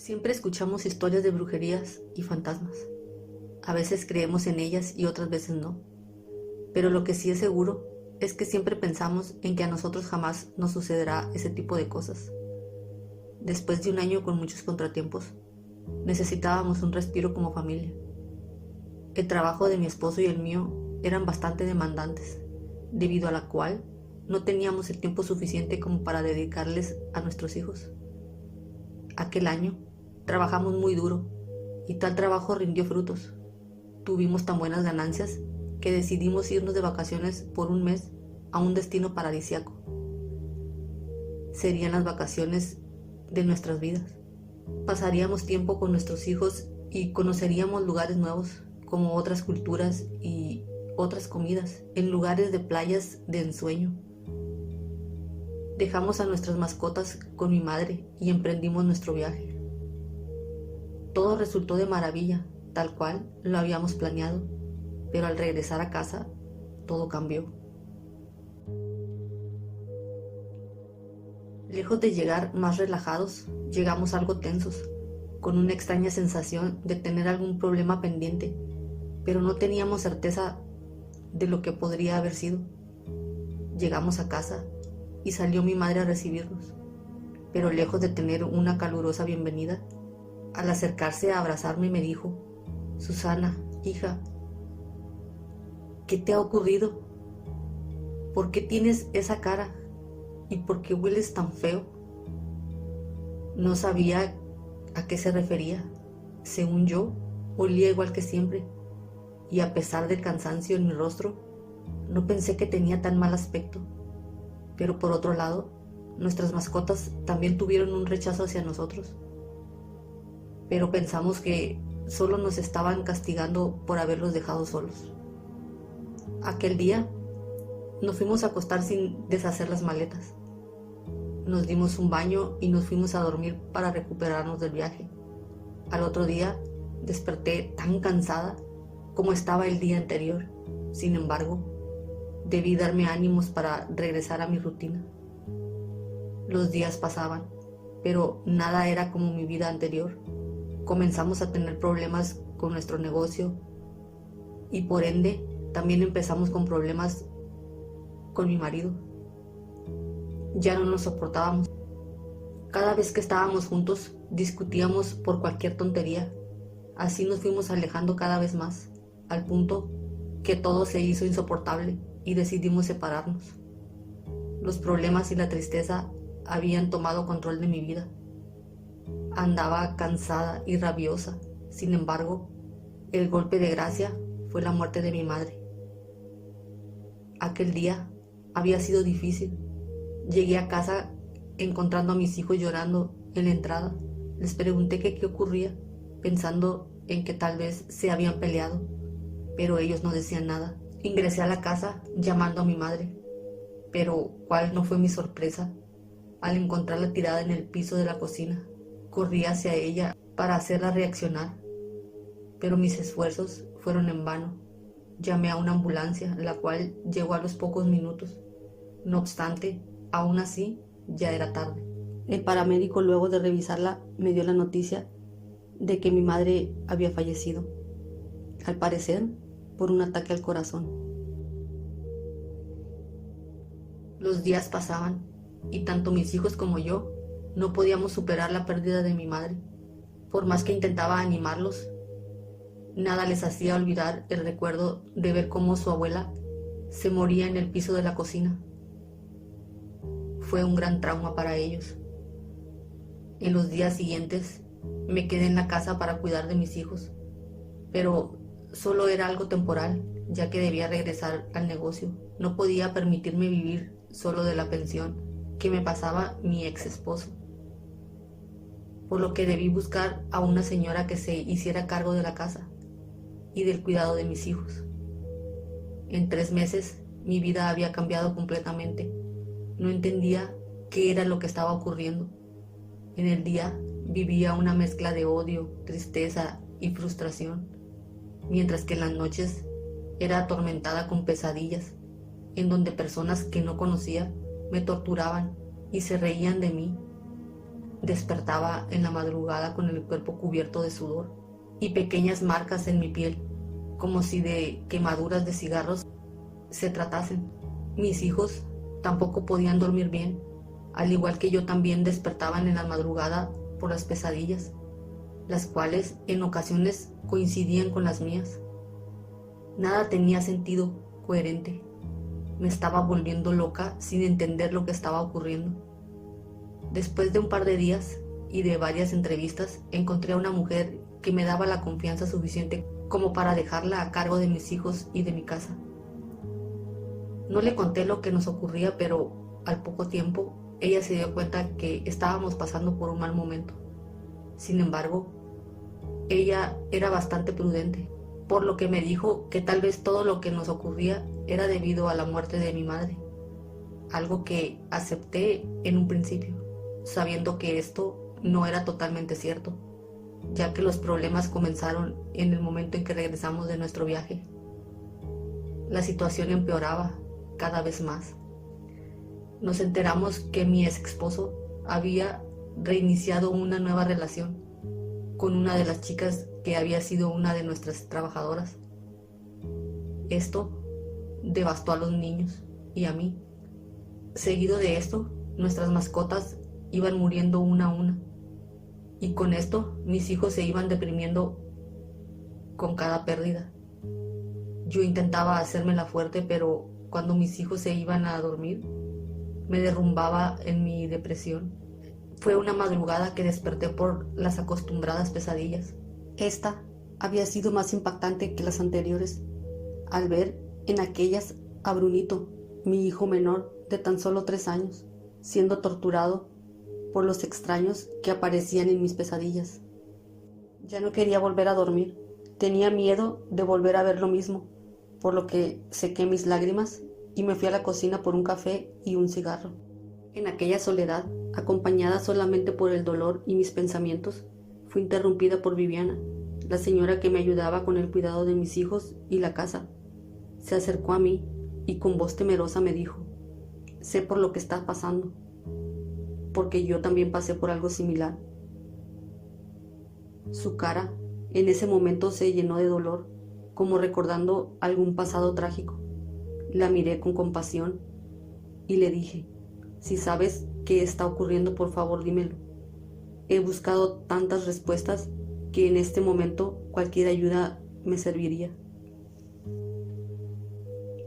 Siempre escuchamos historias de brujerías y fantasmas. A veces creemos en ellas y otras veces no. Pero lo que sí es seguro es que siempre pensamos en que a nosotros jamás nos sucederá ese tipo de cosas. Después de un año con muchos contratiempos, necesitábamos un respiro como familia. El trabajo de mi esposo y el mío eran bastante demandantes, debido a la cual no teníamos el tiempo suficiente como para dedicarles a nuestros hijos. Aquel año trabajamos muy duro y tal trabajo rindió frutos. Tuvimos tan buenas ganancias que decidimos irnos de vacaciones por un mes a un destino paradisíaco. Serían las vacaciones de nuestras vidas. Pasaríamos tiempo con nuestros hijos y conoceríamos lugares nuevos, como otras culturas y otras comidas, en lugares de playas de ensueño. Dejamos a nuestras mascotas con mi madre y emprendimos nuestro viaje. Todo resultó de maravilla, tal cual lo habíamos planeado, pero al regresar a casa, todo cambió. Lejos de llegar más relajados, llegamos algo tensos, con una extraña sensación de tener algún problema pendiente, pero no teníamos certeza de lo que podría haber sido. Llegamos a casa y salió mi madre a recibirnos, pero lejos de tener una calurosa bienvenida, al acercarse a abrazarme me dijo: «Susana, hija, ¿qué te ha ocurrido? ¿Por qué tienes esa cara? ¿Y por qué hueles tan feo?». No sabía a qué se refería. Según yo, olía igual que siempre, y a pesar del cansancio en mi rostro, no pensé que tenía tan mal aspecto. Pero por otro lado, nuestras mascotas también tuvieron un rechazo hacia nosotros. Pero pensamos que solo nos estaban castigando por haberlos dejado solos. Aquel día nos fuimos a acostar sin deshacer las maletas. Nos dimos un baño y nos fuimos a dormir para recuperarnos del viaje. Al otro día desperté tan cansada como estaba el día anterior. Sin embargo, debí darme ánimos para regresar a mi rutina. Los días pasaban, pero nada era como mi vida anterior. Comenzamos a tener problemas con nuestro negocio y por ende también empezamos con problemas con mi marido. Ya no nos soportábamos. Cada vez que estábamos juntos discutíamos por cualquier tontería. Así nos fuimos alejando cada vez más, al punto que todo se hizo insoportable y decidimos separarnos. Los problemas y la tristeza habían tomado control de mi vida. Andaba cansada y rabiosa. Sin embargo, el golpe de gracia fue la muerte de mi madre. Aquel día había sido difícil. Llegué a casa encontrando a mis hijos llorando en la entrada. Les pregunté qué ocurría, pensando en que tal vez se habían peleado, pero ellos no decían nada. Ingresé a la casa llamando a mi madre, pero ¿cuál no fue mi sorpresa al encontrarla tirada en el piso de la cocina? Corrí hacia ella para hacerla reaccionar, pero mis esfuerzos fueron en vano. Llamé a una ambulancia, la cual llegó a los pocos minutos. No obstante, aún así, ya era tarde. El paramédico, luego de revisarla, me dio la noticia de que mi madre había fallecido, al parecer por un ataque al corazón. Los días pasaban y tanto mis hijos como yo no podíamos superar la pérdida de mi madre. Por más que intentaba animarlos, nada les hacía olvidar el recuerdo de ver cómo su abuela se moría en el piso de la cocina. Fue un gran trauma para ellos. En los días siguientes me quedé en la casa para cuidar de mis hijos, pero solo era algo temporal, ya que debía regresar al negocio. No podía permitirme vivir solo de la pensión que me pasaba mi ex esposo, por lo que debí buscar a una señora que se hiciera cargo de la casa y del cuidado de mis hijos. En 3 meses mi vida había cambiado completamente. No entendía qué era lo que estaba ocurriendo. En el día vivía una mezcla de odio, tristeza y frustración, mientras que en las noches era atormentada con pesadillas, en donde personas que no conocía me torturaban y se reían de mí. despertaba en la madrugada con el cuerpo cubierto de sudor y pequeñas marcas en mi piel, como si de quemaduras de cigarros se tratasen. Mis hijos tampoco podían dormir bien, al igual que yo también despertaban en la madrugada por las pesadillas, las cuales en ocasiones coincidían con las mías. Nada tenía sentido coherente. Me estaba volviendo loca sin entender lo que estaba ocurriendo. Después de un par de días y de varias entrevistas, encontré a una mujer que me daba la confianza suficiente como para dejarla a cargo de mis hijos y de mi casa. No le conté lo que nos ocurría, pero al poco tiempo ella se dio cuenta que estábamos pasando por un mal momento. Sin embargo, ella era bastante prudente, por lo que me dijo que tal vez todo lo que nos ocurría era debido a la muerte de mi madre, algo que acepté en un principio, sabiendo que esto no era totalmente cierto, ya que los problemas comenzaron en el momento en que regresamos de nuestro viaje. La situación empeoraba cada vez más. Nos enteramos que mi ex esposo había reiniciado una nueva relación con una de las chicas que había sido una de nuestras trabajadoras. Esto devastó a los niños y a mí. Seguido de esto, nuestras mascotas iban muriendo una a una, y con esto mis hijos se iban deprimiendo con cada pérdida. Yo intentaba hacérmela fuerte, pero cuando mis hijos se iban a dormir, me derrumbaba en mi depresión. Fue una madrugada que desperté por las acostumbradas pesadillas. Esta había sido más impactante que las anteriores, al ver en aquellas a Brunito, mi hijo menor de tan solo 3 años, siendo torturado por los extraños que aparecían en mis pesadillas. Ya no quería volver a dormir, tenía miedo de volver a ver lo mismo, por lo que sequé mis lágrimas y me fui a la cocina por un café y un cigarro. En aquella soledad, acompañada solamente por el dolor y mis pensamientos, fui interrumpida por Viviana, la señora que me ayudaba con el cuidado de mis hijos y la casa. Se acercó a mí y con voz temerosa me dijo: «Sé por lo que estás pasando, porque yo también pasé por algo similar». Su cara en ese momento se llenó de dolor, como recordando algún pasado trágico. La miré con compasión y le dije: «Si sabes qué está ocurriendo, por favor dímelo. He buscado tantas respuestas que en este momento cualquier ayuda me serviría».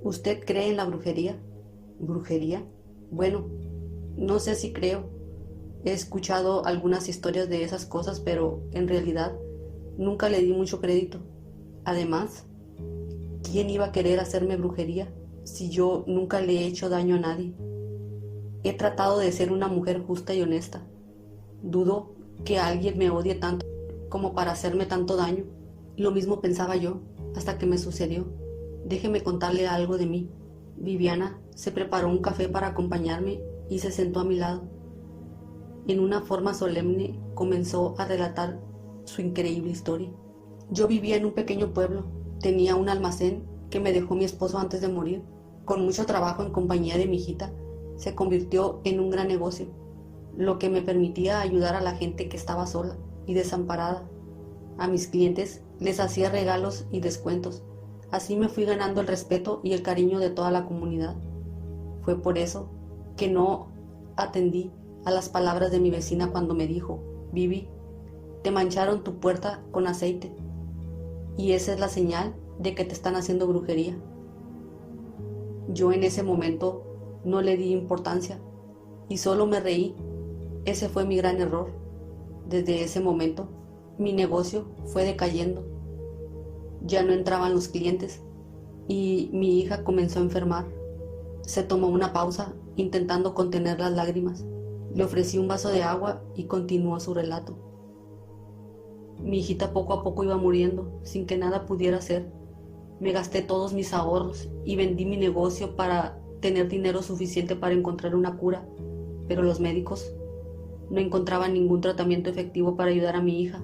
¿Usted cree en la brujería? ¿Brujería? Bueno, no sé si creo. He escuchado algunas historias de esas cosas, pero en realidad nunca le di mucho crédito. Además, ¿quién iba a querer hacerme brujería si yo nunca le he hecho daño a nadie? He tratado de ser una mujer justa y honesta. Dudo que alguien me odie tanto como para hacerme tanto daño. Lo mismo pensaba yo, hasta que me sucedió. Déjeme contarle algo de mí. Viviana se preparó un café para acompañarme y se sentó a mi lado. En una forma solemne comenzó a relatar su increíble historia. Yo vivía en un pequeño pueblo. Tenía un almacén que me dejó mi esposo antes de morir. Con mucho trabajo en compañía de mi hijita, se convirtió en un gran negocio, lo que me permitía ayudar a la gente que estaba sola y desamparada. A mis clientes les hacía regalos y descuentos. Así me fui ganando el respeto y el cariño de toda la comunidad. Fue por eso que no atendí a las palabras de mi vecina cuando me dijo: «Vivi, te mancharon tu puerta con aceite y esa es la señal de que te están haciendo brujería». Yo en ese momento no le di importancia y solo me reí. Ese fue mi gran error. Desde ese momento, mi negocio fue decayendo. Ya no entraban los clientes y mi hija comenzó a enfermar. Se tomó una pausa intentando contener las lágrimas. Le ofrecí un vaso de agua y continuó su relato. Mi hijita poco a poco iba muriendo sin que nada pudiera hacer. Me gasté todos mis ahorros y vendí mi negocio para tener dinero suficiente para encontrar una cura, pero los médicos no encontraban ningún tratamiento efectivo para ayudar a mi hija.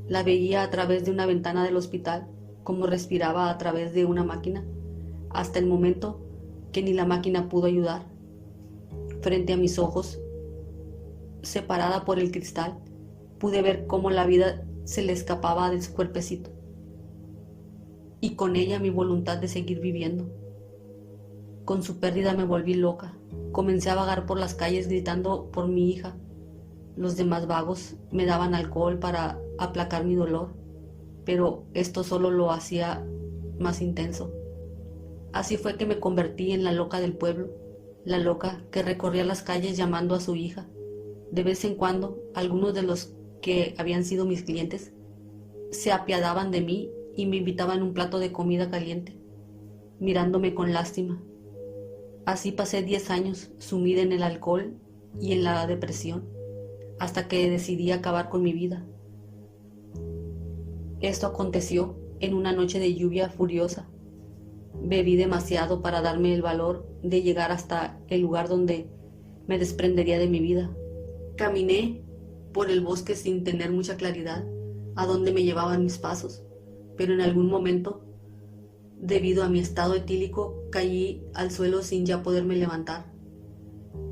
La veía a través de una ventana del hospital, como respiraba a través de una máquina, hasta el momento que ni la máquina pudo ayudar. Frente a mis ojos, separada por el cristal, pude ver cómo la vida se le escapaba de su cuerpecito, y con ella mi voluntad de seguir viviendo. Con su pérdida me volví loca. Comencé a vagar por las calles gritando por mi hija. Los demás vagos me daban alcohol para aplacar mi dolor, pero esto solo lo hacía más intenso. Así fue que me convertí en la loca del pueblo, la loca que recorría las calles llamando a su hija. De vez en cuando, algunos de los que habían sido mis clientes se apiadaban de mí y me invitaban un plato de comida caliente, mirándome con lástima. Así pasé 10 años sumida en el alcohol y en la depresión, hasta que decidí acabar con mi vida. Esto aconteció en una noche de lluvia furiosa. Bebí demasiado para darme el valor de llegar hasta el lugar donde me desprendería de mi vida. Caminé por el bosque sin tener mucha claridad a dónde me llevaban mis pasos, pero en algún momento, debido a mi estado etílico, caí al suelo sin ya poderme levantar.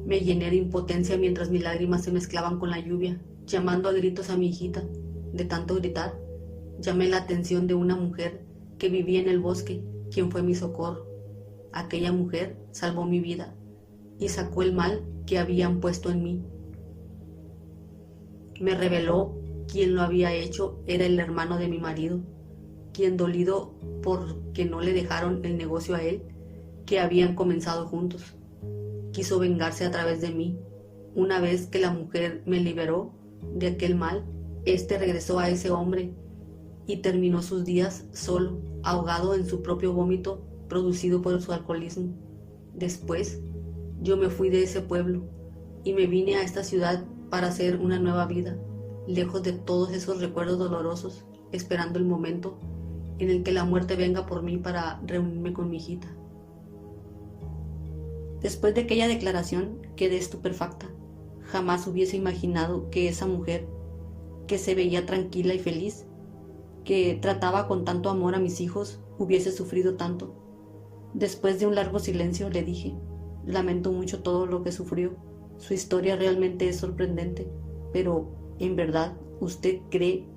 Me llené de impotencia mientras mis lágrimas se mezclaban con la lluvia, llamando a gritos a mi hijita. De tanto gritar, llamé la atención de una mujer que vivía en el bosque, quien fue mi socorro. Aquella mujer salvó mi vida y sacó el mal que habían puesto en mí. Me reveló quien lo había hecho era el hermano de mi marido, quien, dolido porque no le dejaron el negocio a él, que habían comenzado juntos, quiso vengarse a través de mí. Una vez que la mujer me liberó de aquel mal, este regresó a ese hombre y terminó sus días solo, ahogado en su propio vómito producido por su alcoholismo. Después, yo me fui de ese pueblo y me vine a esta ciudad para hacer una nueva vida, lejos de todos esos recuerdos dolorosos, esperando el momento en el que la muerte venga por mí para reunirme con mi hijita. Después de aquella declaración quedé estupefacta. Jamás hubiese imaginado que esa mujer, que se veía tranquila y feliz, que trataba con tanto amor a mis hijos, hubiese sufrido tanto. Después de un largo silencio le dije: lamento mucho todo lo que sufrió. Su historia realmente es sorprendente, pero ¿en verdad usted cree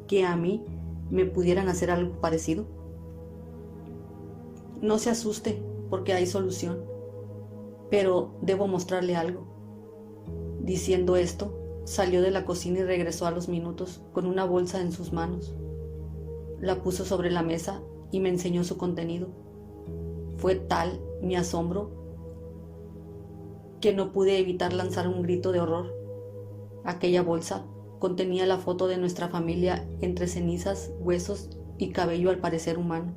que a mí me pudieran hacer algo parecido? No se asuste, porque hay solución, pero debo mostrarle algo. Diciendo esto, salió de la cocina y regresó a los minutos con una bolsa en sus manos. La puso sobre la mesa y me enseñó su contenido. Fue tal mi asombro que no pude evitar lanzar un grito de horror. Aquella bolsa contenía la foto de nuestra familia entre cenizas, huesos y cabello al parecer humano.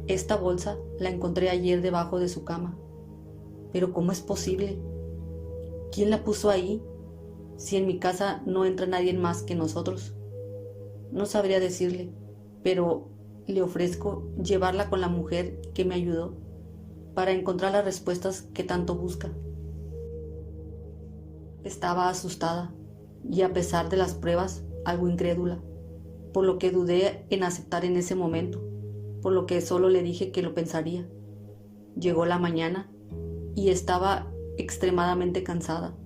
Esta bolsa la encontré ayer debajo de su cama. Pero ¿cómo es posible? ¿Quién la puso ahí? Si en mi casa no entra nadie más que nosotros. No sabría decirle, pero le ofrezco llevarla con la mujer que me ayudó para encontrar las respuestas que tanto busca. Estaba asustada y, a pesar de las pruebas, algo incrédula, por lo que dudé en aceptar en ese momento, por lo que solo le dije que lo pensaría. Llegó la mañana y estaba extremadamente cansada.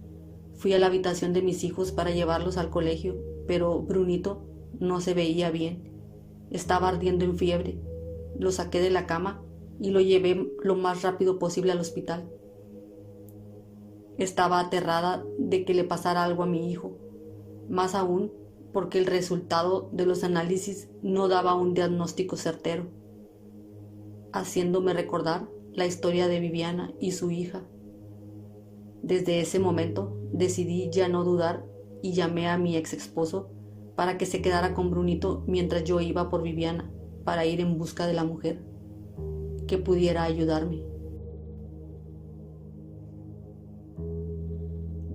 Fui a la habitación de mis hijos para llevarlos al colegio, pero Brunito no se veía bien. Estaba ardiendo en fiebre. Lo saqué de la cama y lo llevé lo más rápido posible al hospital. Estaba aterrada de que le pasara algo a mi hijo, más aún porque el resultado de los análisis no daba un diagnóstico certero, haciéndome recordar la historia de Viviana y su hija. Desde ese momento decidí ya no dudar y llamé a mi ex esposo para que se quedara con Brunito mientras yo iba por Viviana para ir en busca de la mujer que pudiera ayudarme.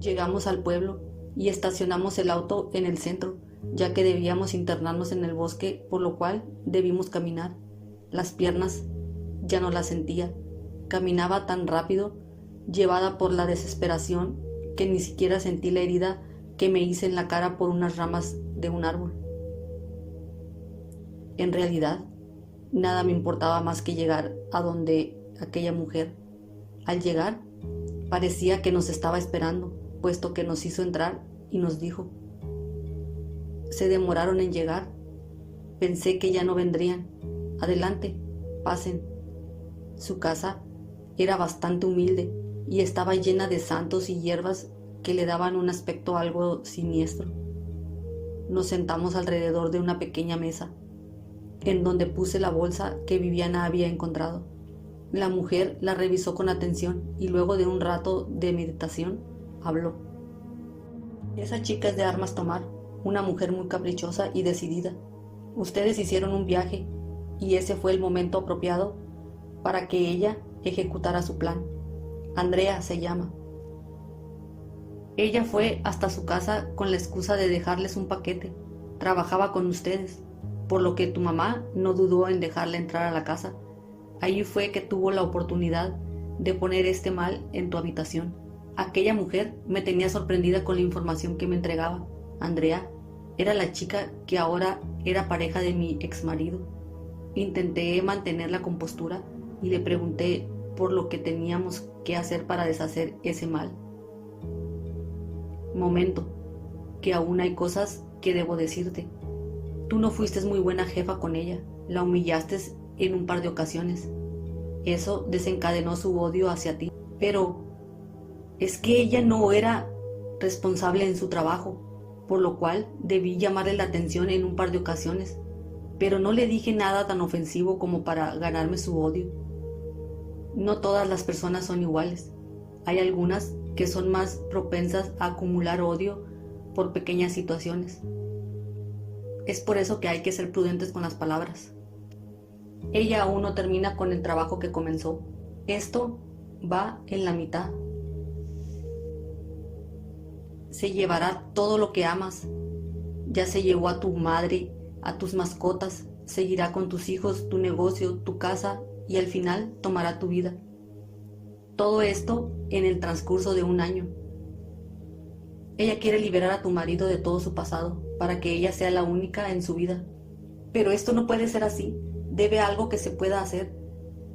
Llegamos al pueblo y estacionamos el auto en el centro, ya que debíamos internarnos en el bosque, por lo cual debimos caminar. Las piernas ya no las sentía. Caminaba tan rápido, llevada por la desesperación, que ni siquiera sentí la herida que me hice en la cara por unas ramas de un árbol. En realidad, nada me importaba más que llegar a donde aquella mujer. Al llegar, parecía que nos estaba esperando. puesto que nos hizo entrar y nos dijo: «Se demoraron en llegar. Pensé que ya no vendrían. Adelante, pasen». Su casa era bastante humilde y estaba llena de santos y hierbas que le daban un aspecto algo siniestro. Nos sentamos alrededor de una pequeña mesa, en donde puse la bolsa que Viviana había encontrado. La mujer la revisó con atención y luego de un rato de meditación habló. «Esa chica es de armas tomar, una mujer muy caprichosa y decidida. Ustedes hicieron un viaje y ese fue el momento apropiado para que ella ejecutara su plan. Andrea se llama. Ella fue hasta su casa con la excusa de dejarles un paquete. Trabajaba con ustedes, por lo que tu mamá no dudó en dejarla entrar a la casa. Allí fue que tuvo la oportunidad de poner este mal en tu habitación. Aquella mujer me tenía sorprendida con la información que me entregaba. Andrea era la chica que ahora era pareja de mi exmarido. Intenté mantener la compostura y le pregunté por lo que teníamos que hacer para deshacer ese mal. Momento, que aún hay cosas que debo decirte. Tú no fuiste muy buena jefa con ella, la humillaste en un par de ocasiones. Eso desencadenó su odio hacia ti. Pero es que ella no era responsable en su trabajo, por lo cual debí llamarle la atención en un par de ocasiones, pero no le dije nada tan ofensivo como para ganarme su odio. No todas las personas son iguales. Hay algunas que son más propensas a acumular odio por pequeñas situaciones. Es por eso que hay que ser prudentes con las palabras. Ella aún no termina con el trabajo que comenzó. Esto va en la mitad. Se llevará todo lo que amas. Ya se llevó a tu madre, a tus mascotas, seguirá con tus hijos, tu negocio, tu casa y al final tomará tu vida. Todo esto en el transcurso de un año. Ella quiere liberar a tu marido de todo su pasado para que ella sea la única en su vida. Pero esto no puede ser así. Debe algo que se pueda hacer.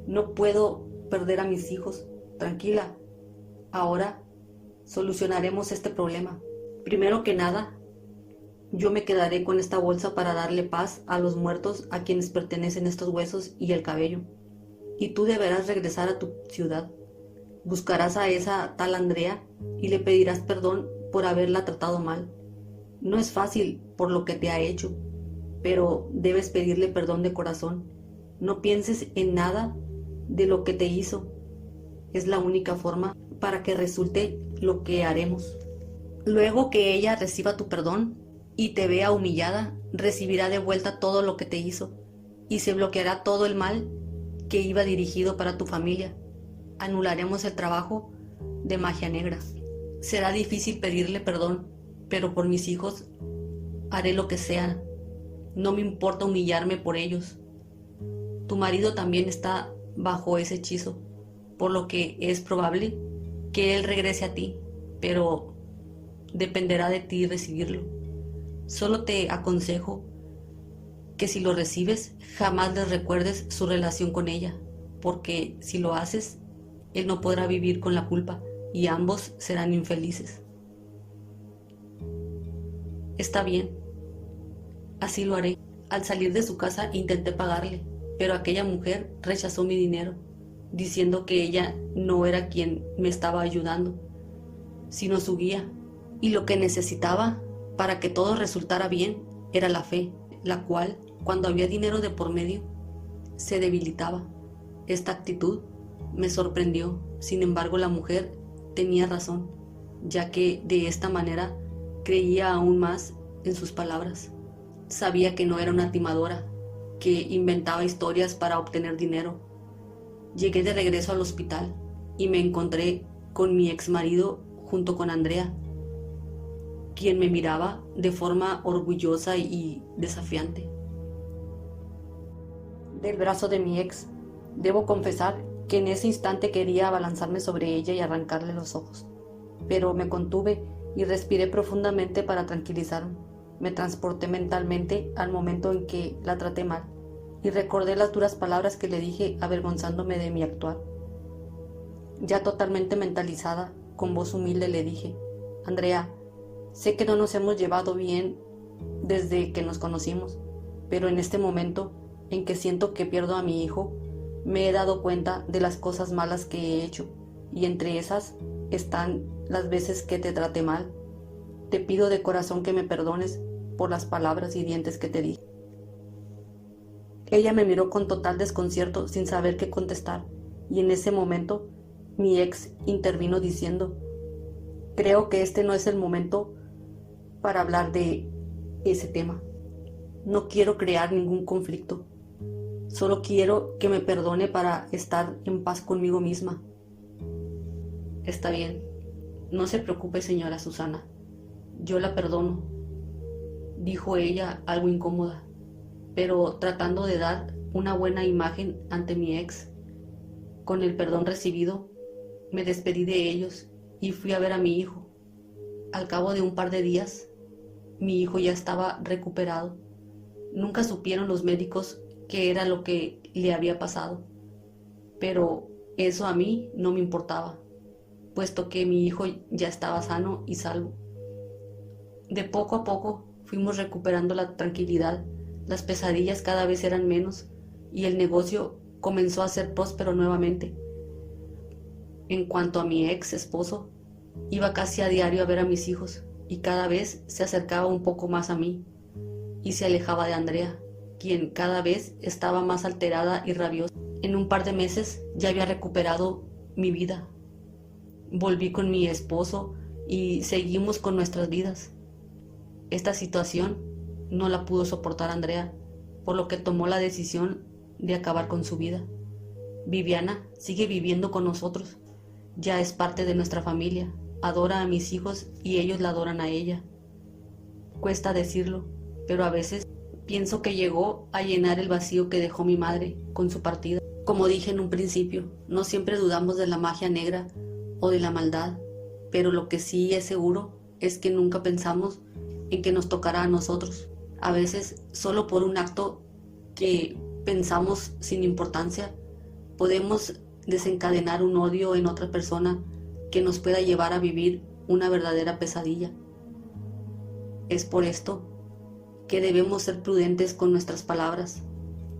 No puedo perder a mis hijos. Tranquila. Ahora solucionaremos este problema. Primero que nada, yo me quedaré con esta bolsa para darle paz a los muertos a quienes pertenecen estos huesos y el cabello. Y tú deberás regresar a tu ciudad. Buscarás a esa tal Andrea y le pedirás perdón por haberla tratado mal. No es fácil por lo que te ha hecho, pero debes pedirle perdón de corazón. No pienses en nada de lo que te hizo. Es la única forma para que resulte lo que haremos. Luego que ella reciba tu perdón y te vea humillada, recibirá de vuelta todo lo que te hizo y se bloqueará todo el mal que iba dirigido para tu familia. Anularemos el trabajo de magia negra. Será difícil pedirle perdón, pero por mis hijos haré lo que sea. No me importa humillarme por ellos. Tu marido también está bajo ese hechizo, por lo que es probable que él regrese a ti, pero dependerá de ti recibirlo. Solo te aconsejo que si lo recibes, jamás le recuerdes su relación con ella, porque si lo haces, él no podrá vivir con la culpa y ambos serán infelices. Está bien, así lo haré. Al salir de su casa intenté pagarle, pero aquella mujer rechazó mi dinero, diciendo que ella no era quien me estaba ayudando, sino su guía, y lo que necesitaba para que todo resultara bien era la fe, la cual, cuando había dinero de por medio, se debilitaba. Esta actitud me sorprendió. Sin embargo, la mujer tenía razón, ya que de esta manera creía aún más en sus palabras. Sabía que no era una timadora, que inventaba historias para obtener dinero. Llegué de regreso al hospital y me encontré con mi exmarido junto con Andrea, quien me miraba de forma orgullosa y desafiante. Del brazo de mi ex, debo confesar que en ese instante quería abalanzarme sobre ella y arrancarle los ojos, pero me contuve y respiré profundamente para tranquilizarme. Me transporté mentalmente al momento en que la traté mal y recordé las duras palabras que le dije avergonzándome de mi actuar. Ya totalmente mentalizada, con voz humilde le dije: Andrea, sé que no nos hemos llevado bien desde que nos conocimos, pero en este momento en que siento que pierdo a mi hijo, me he dado cuenta de las cosas malas que he hecho, y entre esas están las veces que te traté mal. Te pido de corazón que me perdones por las palabras hirientes que te dije. Ella me miró con total desconcierto sin saber qué contestar, y en ese momento mi ex intervino diciendo: creo que este no es el momento para hablar de ese tema. No quiero crear ningún conflicto. Solo quiero que me perdone para estar en paz conmigo misma. Está bien. No se preocupe, señora Susana. Yo la perdono, dijo ella algo incómoda, pero tratando de dar una buena imagen ante mi ex. Con el perdón recibido, me despedí de ellos y fui a ver a mi hijo. Al cabo de un par de días, mi hijo ya estaba recuperado. Nunca supieron los médicos qué era lo que le había pasado, pero eso a mí no me importaba, puesto que mi hijo ya estaba sano y salvo. De poco a poco fuimos recuperando la tranquilidad, las pesadillas cada vez eran menos y el negocio comenzó a ser próspero nuevamente. En cuanto a mi ex esposo, iba casi a diario a ver a mis hijos y cada vez se acercaba un poco más a mí y se alejaba de Andrea, quien cada vez estaba más alterada y rabiosa. En un par de meses ya había recuperado mi vida. Volví con mi esposo y seguimos con nuestras vidas. Esta situación no la pudo soportar Andrea, por lo que tomó la decisión de acabar con su vida. Viviana sigue viviendo con nosotros, ya es parte de nuestra familia, adora a mis hijos y ellos la adoran a ella. Cuesta decirlo, pero a veces pienso que llegó a llenar el vacío que dejó mi madre con su partida. Como dije en un principio, no siempre dudamos de la magia negra o de la maldad, pero lo que sí es seguro es que nunca pensamos en que nos tocará a nosotros. A veces, solo por un acto que pensamos sin importancia, podemos desencadenar un odio en otra persona que nos pueda llevar a vivir una verdadera pesadilla. Es por esto que debemos ser prudentes con nuestras palabras,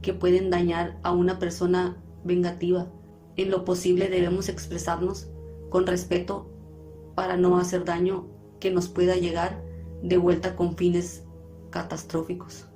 que pueden dañar a una persona vengativa. En lo posible debemos expresarnos con respeto para no hacer daño que nos pueda llegar de vuelta con fines catastróficos.